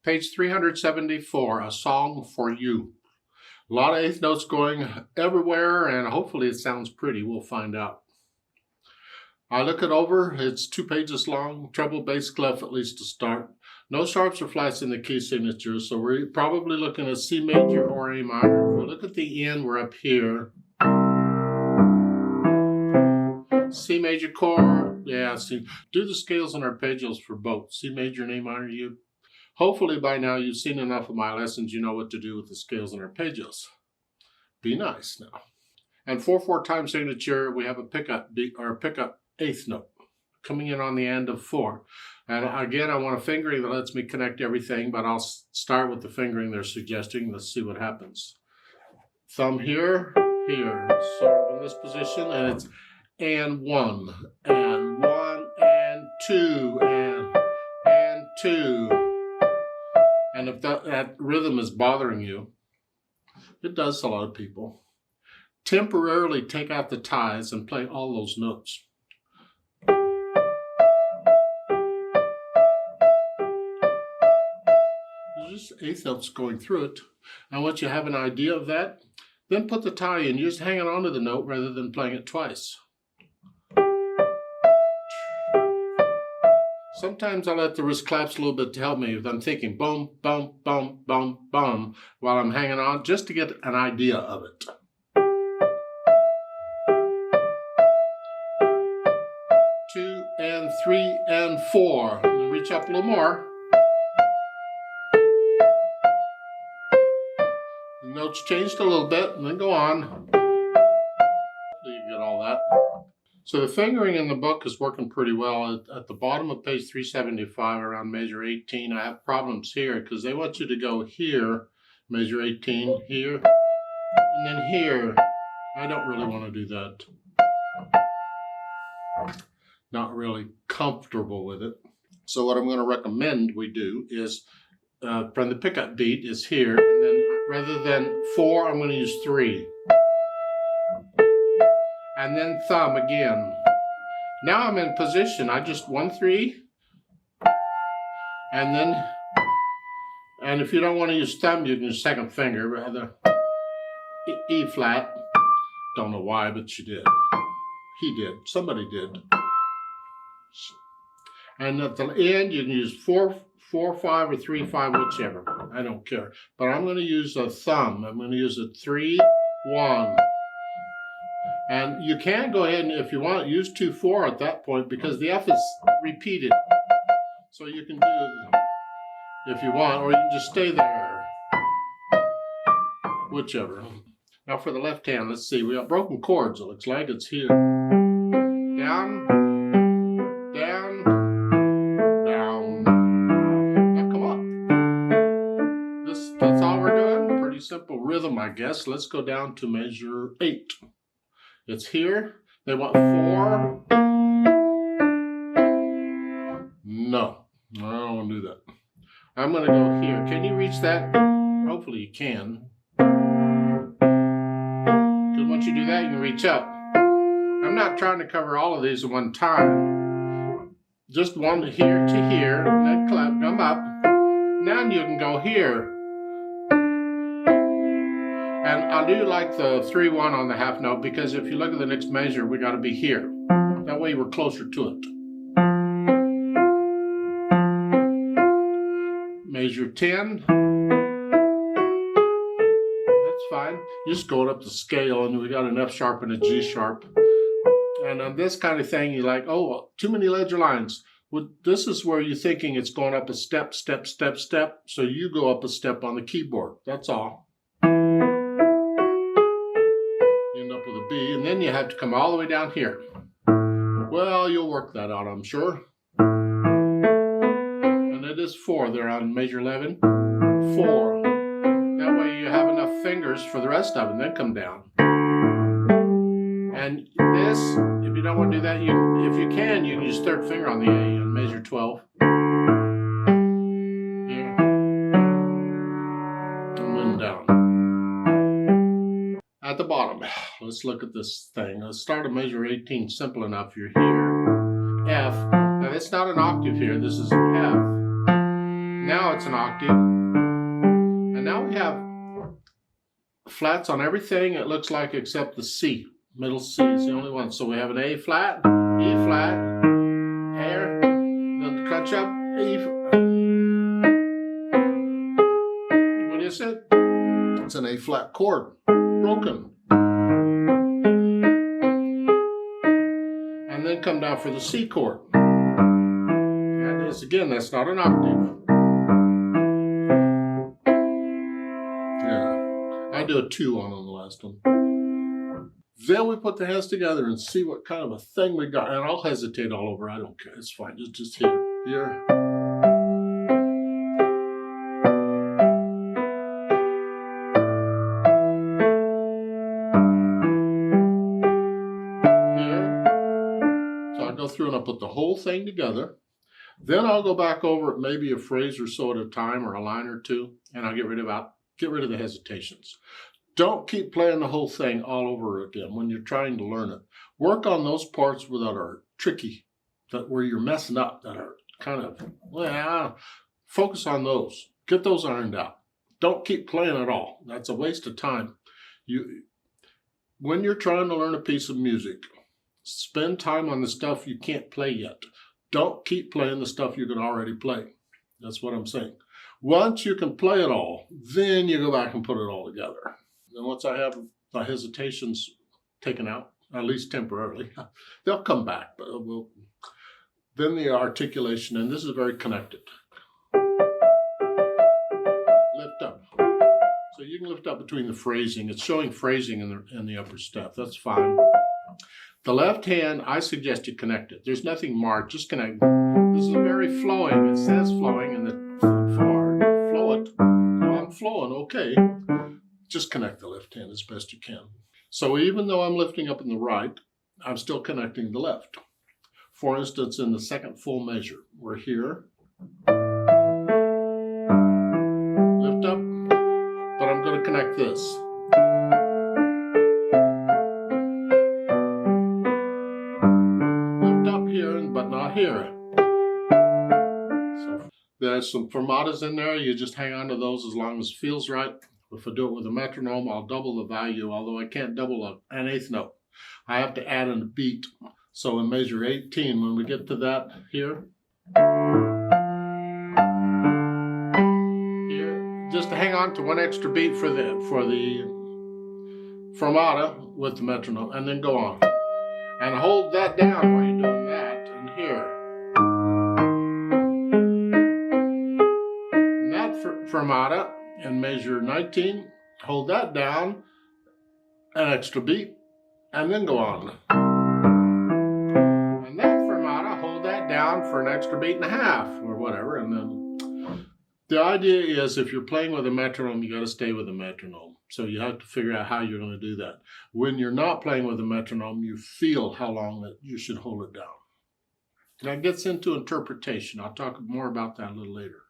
Page 374, A Song for You. A lot of eighth notes going everywhere, and hopefully it sounds pretty. We'll find out. I look it over. It's 2 pages long. Treble, bass, clef, at least to start. No sharps or flats in the key signature, so we're probably looking at C major or A minor. If we look at the end, we're up here. C major chord. Yeah, see. Do the scales and arpeggios for both. C major and A minor. Hopefully by now you've seen enough of my lessons, you know what to do with the scales and arpeggios. Be nice now. And 4/4 time signature, we have a pickup beat or a pickup eighth note coming in on the end of 4. And again, I want a fingering that lets me connect everything, but I'll start with the fingering they're suggesting. Let's see what happens. Thumb here, here, sort of in this position, and it's and 1, and 1, and 2, and 2. And if that rhythm is bothering you, it does a lot of people, temporarily take out the ties and play all those notes. There's just eighth notes going through it. And once you have an idea of that, then put the tie in. You're just hanging on to the note rather than playing it twice. Sometimes I let the wrist collapse a little bit to help me if I'm thinking boom, boom, boom, boom, boom while I'm hanging on, just to get an idea of it. Two and 3 and 4. Reach up a little more. The notes changed a little bit and then go on. You get all that. So the fingering in the book is working pretty well. At the bottom of page 375, around measure 18, I have problems here because they want you to go here, measure 18, here, and then here. I don't really want to do that. Not really comfortable with it. So what I'm going to recommend we do is, from the pickup beat is here, and then rather than 4, I'm going to use 3. And then thumb again. Now I'm in position. I just 1, 3. And then, and if you don't want to use thumb, you can use second finger, rather. E flat. Don't know why, but you did. He did. Somebody did. And at the end, you can use 4, 4, 5, or 3, 5, whichever. I don't care. But I'm going to use a thumb. I'm going to use a 3, 1. And you can go ahead and, if you want, use 2, 4 at that point because the F is repeated. So you can do it if you want, or you can just stay there. Whichever. Now for the left hand, let's see. We got broken chords, it looks like. It's here. Down, down, down. Now come up. That's all we're doing. Pretty simple rhythm, I guess. Let's go down to measure 8. It's here. They want 4. No, I don't want to do that. I'm going to go here. Can you reach that? Hopefully you can. Because once you do that, you can reach up. I'm not trying to cover all of these at one time. Just one here to here, and then come up. Now you can go here. And I do like the 3, 1 on the half note because if you look at the next measure, we got to be here. That way we're closer to it. Measure 10. That's fine. Just going up the scale, and we got an F sharp and a G sharp. And on this kind of thing, you're like, oh, too many ledger lines. Well, this is where you're thinking it's going up a step, step, step, step. So you go up a step on the keyboard. That's all. With a B, and then you have to come all the way down here. Well, you'll work that out, I'm sure. And it is 4 there on measure 11. 4. That way you have enough fingers for the rest of it, and then come down. And this, if you don't want to do that, if you can use third finger on the A on measure 12. Here. And then down. At the bottom, let's look at this thing. Let's start at measure 18, simple enough. You're here, F. Now that's not an octave here, this is F. Now it's an octave. And now we have flats on everything, it looks like, except the C. Middle C is the only one. So we have an A flat, E flat, here, then catch up, E. What is it? It's an A flat chord, broken. And then come down for the C chord. And this, again, that's not an octave. Yeah, I do a 2 on the last one. Then we put the hands together and see what kind of a thing we got. And I'll hesitate all over. I don't care. It's fine. Just here. Here. Here. So I go through and I put the whole thing together. Then I'll go back over it maybe a phrase or so at a time, or a line or two, and I'll get rid of the hesitations. Don't keep playing the whole thing all over again when you're trying to learn it. Work on those parts that are tricky, where you're messing up, that are kind of, well, focus on those. Get those ironed out. Don't keep playing at all. That's a waste of time. When you're trying to learn a piece of music, spend time on the stuff you can't play yet. Don't keep playing the stuff you can already play. That's what I'm saying. Once you can play it all, then you go back and put it all together. And once I have my hesitations taken out, at least temporarily, they'll come back. But then the articulation, and this is very connected. Lift up. So you can lift up between the phrasing. It's showing phrasing in the upper step. That's fine. The left hand, I suggest you connect it. There's nothing marked, just connect. This is very flowing. It says flowing in the flow it. So I'm flowing, okay. Just connect the left hand as best you can. So even though I'm lifting up in the right, I'm still connecting the left. For instance, in the second full measure, we're here. Lift up, but I'm going to connect this. Lift up here, but not here. So there's some fermatas in there. You just hang on to those as long as it feels right. If I do it with a metronome, I'll double the value, although I can't double an eighth note. I have to add in a beat. So in measure 18, when we get to that here, just to hang on to one extra beat for the fermata with the metronome, and then go on. And hold that down while you're doing that, and here. And that fermata in measure 19, hold that down, an extra beat, and then go on. And that fermata, hold that down for an extra beat and a half, or whatever, and then the idea is if you're playing with a metronome, you got to stay with a metronome. So you have to figure out how you're going to do that. When you're not playing with a metronome, you feel how long that you should hold it down. That gets into interpretation. I'll talk more about that a little later.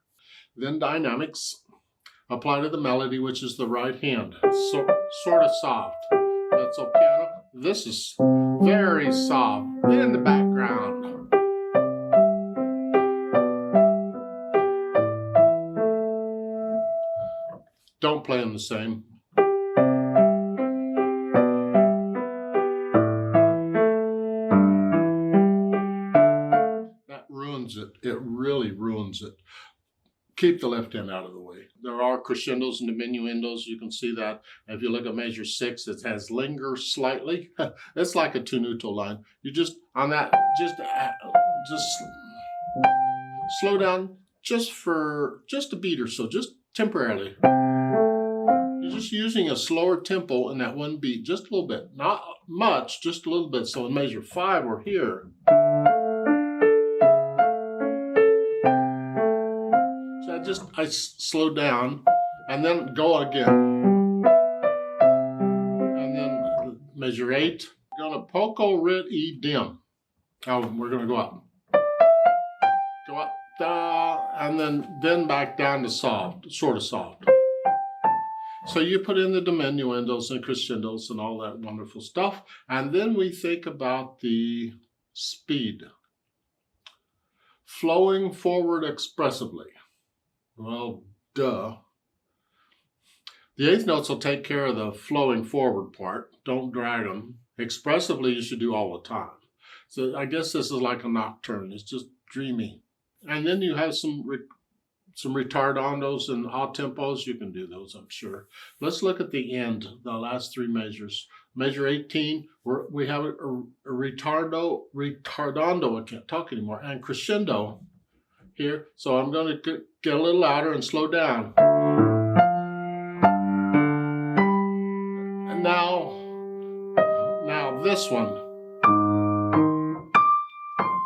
Then dynamics. Apply to the melody, which is the right hand. Sort of soft. Mezzo piano. This is very soft. In the background. Don't play them the same. That ruins it. It really ruins it. Keep the left hand out of the way. There are crescendos and diminuendos. You can see that. If you look at measure 6, it has linger slightly. It's like a 2 neutral line. You just, on that, just slow down just a beat or so, just temporarily. You're just using a slower tempo in that one beat, just a little bit. Not much, just a little bit. So in measure 5, we're here. I slow down and then go again. And then measure 8. We're going to poco, rid, E, dim. We're going to go up. Go up, and then back down to soft, sort of soft. So you put in the diminuendos and crescendos and all that wonderful stuff. And then we think about the speed. Flowing forward expressively. Well, duh. The eighth notes will take care of the flowing forward part. Don't drag them. Expressively, you should do all the time. So I guess this is like a nocturne. It's just dreamy. And then you have some retardandos and odd tempos. You can do those, I'm sure. Let's look at the end, the last three measures. Measure 18, we have a retardando, I can't talk anymore, and crescendo here. So I'm going to get a little louder and slow down. And now this one.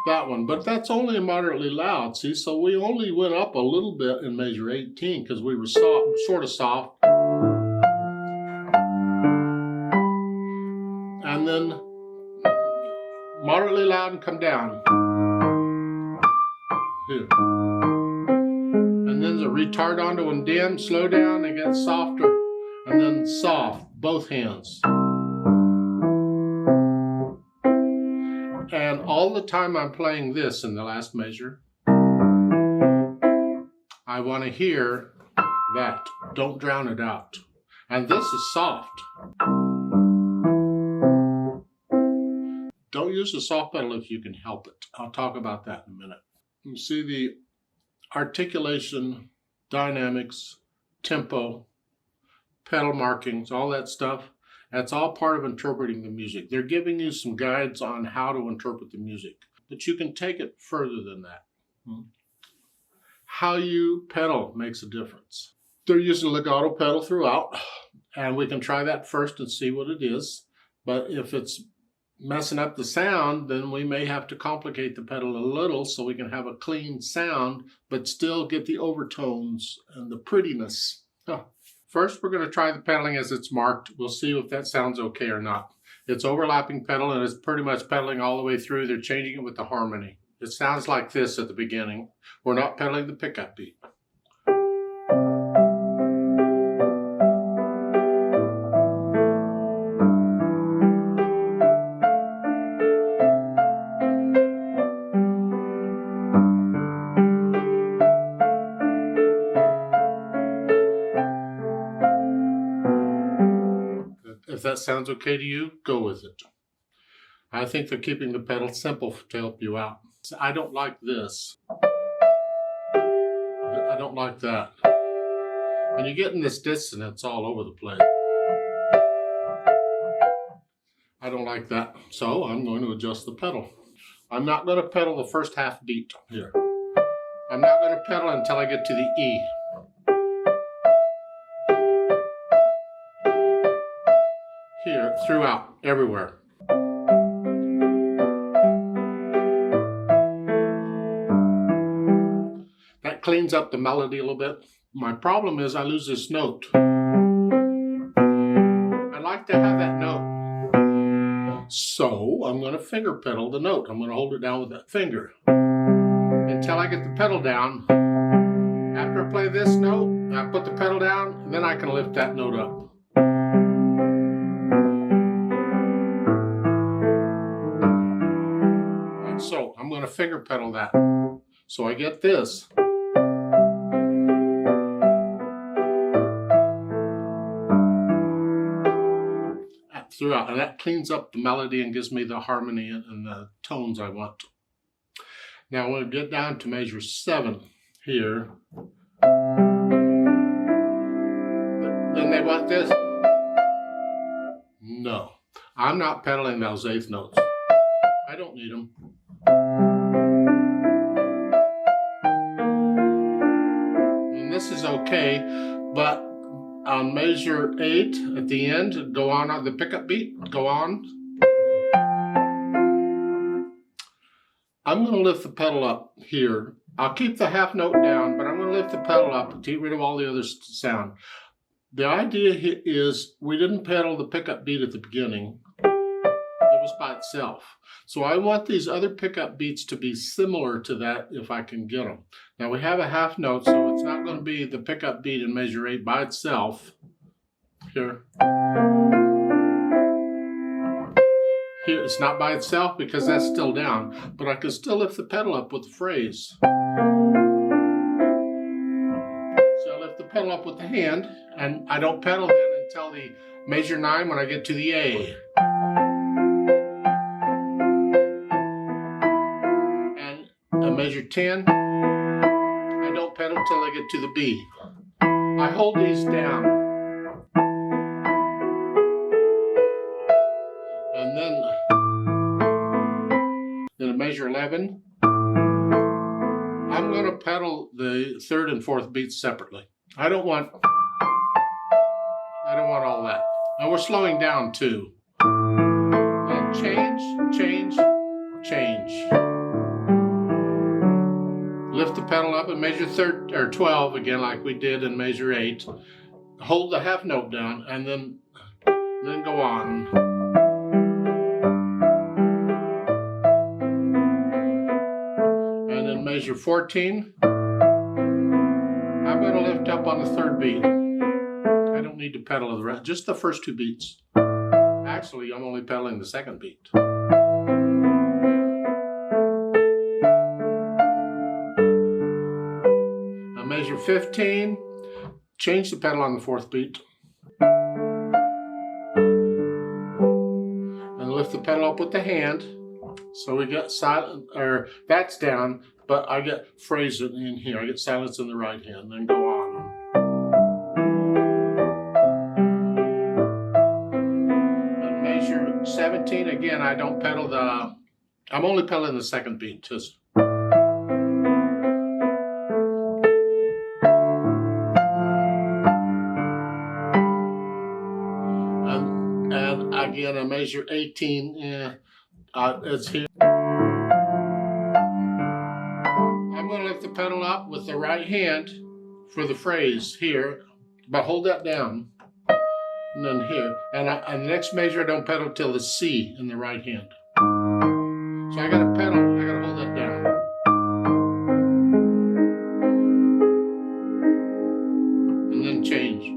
That one, but that's only moderately loud, see? So we only went up a little bit in measure 18 because we were soft, sort of soft. And then moderately loud and come down. Here. And then the retardando and dim, slow down and get softer. And then soft, both hands. And all the time I'm playing this in the last measure, I want to hear that. Don't drown it out. And this is soft. Don't use the soft pedal if you can help it. I'll talk about that in a minute. You see the articulation, dynamics, tempo, pedal markings, all that stuff. That's all part of interpreting the music. They're giving you some guides on how to interpret the music, but you can take it further than that. How you pedal makes a difference. They're using legato pedal throughout, and we can try that first and see what it is. But if it's messing up the sound, then we may have to complicate the pedal a little so we can have a clean sound, but still get the overtones and the prettiness. First, we're going to try the pedaling as it's marked. We'll see if that sounds okay or not. It's overlapping pedal, and it's pretty much pedaling all the way through. They're changing it with the harmony. It sounds like this at the beginning. We're not pedaling the pickup beat. If that sounds okay to you, go with it. I think they're keeping the pedal simple to help you out. I don't like this. I don't like that. And you're getting this dissonance all over the place. I don't like that. So I'm going to adjust the pedal. I'm not going to pedal the first half beat here. I'm not going to pedal until I get to the E. Here, throughout, everywhere. That cleans up the melody a little bit. My problem is I lose this note. I like to have that note. So I'm going to finger pedal the note. I'm going to hold it down with that finger until I get the pedal down. After I play this note, I put the pedal down, and then I can lift that note up. So I'm going to finger pedal that. So I get this. Throughout, and that cleans up the melody and gives me the harmony and the tones I want. Now when we get down to measure 7 here, then they want this. No, I'm not pedaling those eighth notes. I don't need them. And this is okay, but on measure 8 at the end, go on the pickup beat, go on. I'm going to lift the pedal up here. I'll keep the half note down, but I'm going to lift the pedal up to get rid of all the other sound. The idea here is we didn't pedal the pickup beat at the beginning. It was by itself. So I want these other pickup beats to be similar to that if I can get them. Now we have a half note, so it's not going to be the pickup beat in measure 8 by itself. Here. Here, it's not by itself because that's still down, but I can still lift the pedal up with the phrase. pedal up with the hand, and I don't pedal then until the measure 9 when I get to the A. And a measure 10, I don't pedal till I get to the B. I hold these down. And then a measure 11, I'm going to pedal the 3rd and 4th beats separately. I don't want all that. And we're slowing down too. And change, change, change. Lift the pedal up and measure 12 again, like we did in measure 8. Hold the half note down and then go on. And then measure 14. I'm going to lift up on the 3rd beat. I don't need to pedal the rest, just the first 2 beats. Actually, I'm only pedaling the 2nd beat. Now measure 15, change the pedal on the 4th beat. And lift the pedal up with the hand. So we get silent, or that's down, but I get phrase in here. I get silence in the right hand, then go on. And measure 17, again, I don't pedal I'm only pedaling the 2nd beat, just. And again, I measure 18, it's here. I'm going to lift the pedal up with the right hand for the phrase here, but hold that down. And then here. And the next measure, I don't pedal till the C in the right hand. So I got to pedal, I got to hold that down. And then change.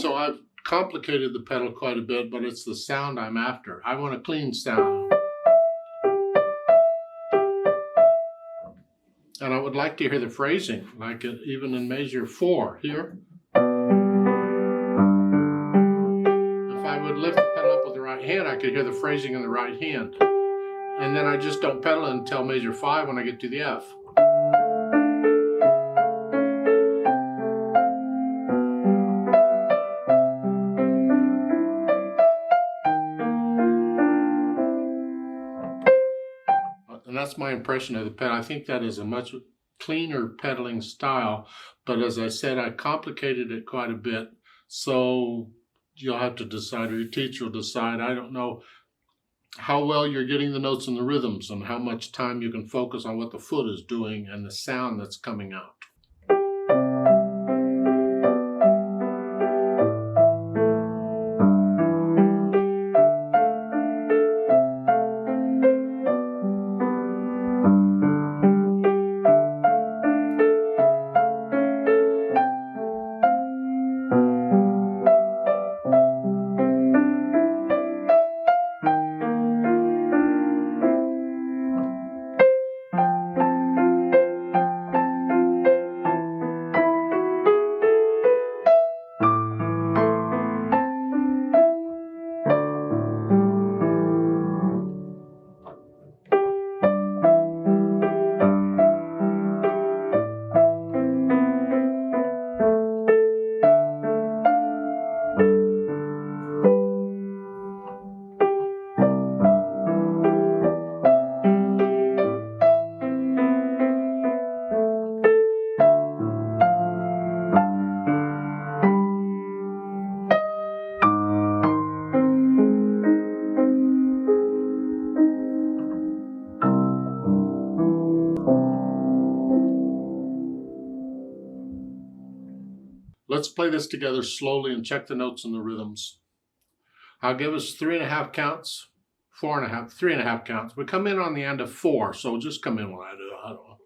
So I've complicated the pedal quite a bit, but it's the sound I'm after. I want a clean sound. And I would like to hear the phrasing, like even in measure 4 here. If I would lift the pedal up with the right hand, I could hear the phrasing in the right hand. And then I just don't pedal until measure 5 when I get to the F. And that's my impression of the pedal. I think that is a much cleaner pedaling style, but as I said, I complicated it quite a bit. So you'll have to decide, or your teacher will decide. I don't know how well you're getting the notes and the rhythms and how much time you can focus on what the foot is doing and the sound that's coming out. Let's play this together slowly and check the notes and the rhythms. I'll give us 3.5 counts, 4.5, 3.5 counts. We come in on the end of 4, so just come in when I do. I don't know.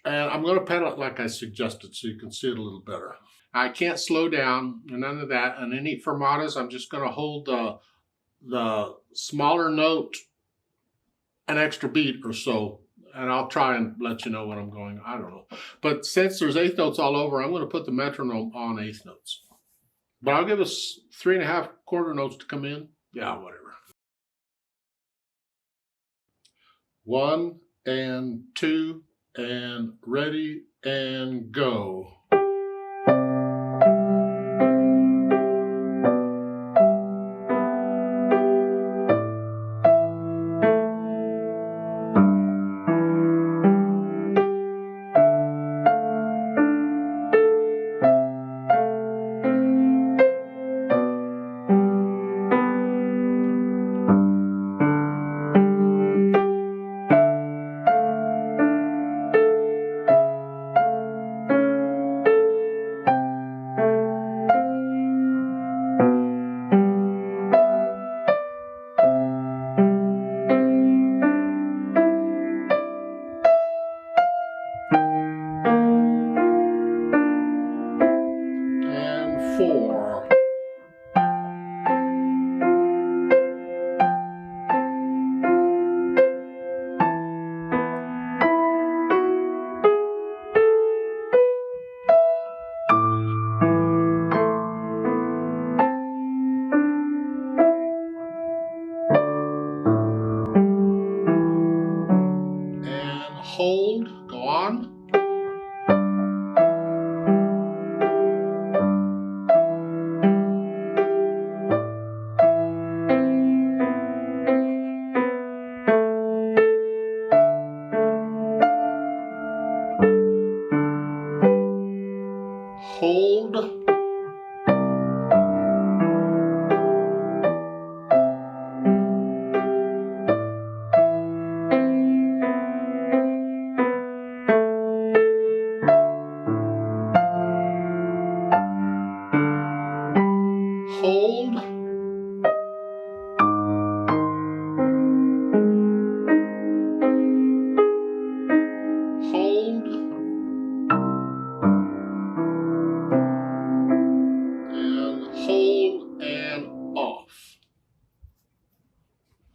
And I'm going to pedal it like I suggested so you can see it a little better. I can't slow down, none of that. And any fermatas, I'm just going to hold the smaller note an extra beat or so. And I'll try and let you know when I'm going. I don't know. But since there's eighth notes all over, I'm going to put the metronome on eighth notes. But I'll give us 3.5 quarter notes to come in. Yeah, whatever. 1 and 2 and ready and go. And 4. And hold, go on.